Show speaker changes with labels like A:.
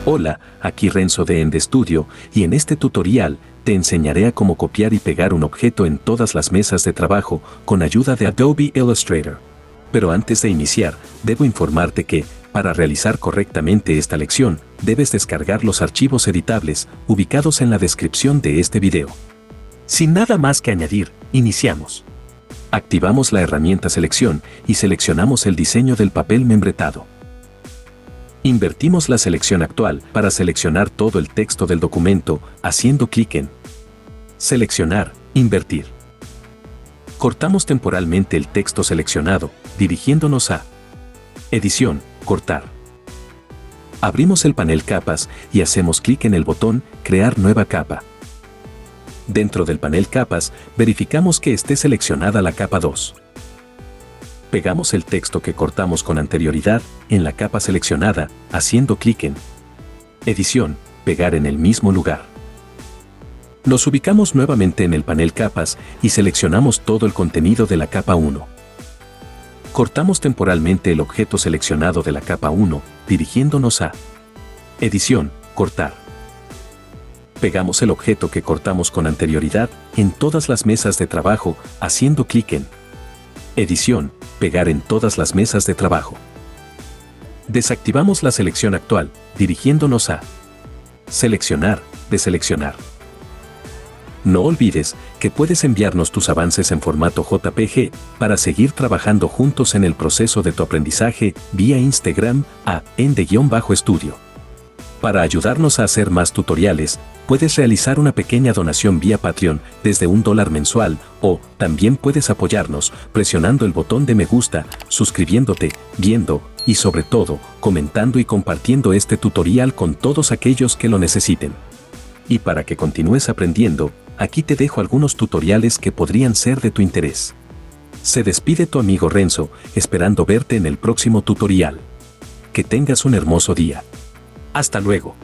A: Hola, aquí Renzo de Ende Studio y en este tutorial te enseñaré a cómo copiar y pegar un objeto en todas las mesas de trabajo con ayuda de Adobe Illustrator. Pero antes de iniciar, debo informarte que, para realizar correctamente esta lección, debes descargar los archivos editables ubicados en la descripción de este video. Sin nada más que añadir, iniciamos. Activamos la herramienta Selección y seleccionamos el diseño del papel membretado. Invertimos la selección actual para seleccionar todo el texto del documento, haciendo clic en Seleccionar, Invertir. Cortamos temporalmente el texto seleccionado, dirigiéndonos a Edición, Cortar. Abrimos el panel Capas y hacemos clic en el botón Crear nueva capa. Dentro del panel Capas, verificamos que esté seleccionada la capa 2. Pegamos el texto que cortamos con anterioridad en la capa seleccionada, haciendo clic en Edición, Pegar en el mismo lugar. Nos ubicamos nuevamente en el panel Capas y seleccionamos todo el contenido de la capa 1. Cortamos temporalmente el objeto seleccionado de la capa 1, dirigiéndonos a Edición, Cortar. Pegamos el objeto que cortamos con anterioridad en todas las mesas de trabajo, haciendo clic en Edición, Pegar en todas las mesas de trabajo. Desactivamos la selección actual, dirigiéndonos a Seleccionar, Deseleccionar. No olvides que puedes enviarnos tus avances en formato JPG para seguir trabajando juntos en el proceso de tu aprendizaje vía Instagram a ende_studio. Para ayudarnos a hacer más tutoriales, puedes realizar una pequeña donación vía Patreon desde $1 mensual o también puedes apoyarnos presionando el botón de me gusta, suscribiéndote, viendo y sobre todo, comentando y compartiendo este tutorial con todos aquellos que lo necesiten. Y para que continúes aprendiendo, aquí te dejo algunos tutoriales que podrían ser de tu interés. Se despide tu amigo Renzo, esperando verte en el próximo tutorial. Que tengas un hermoso día. Hasta luego.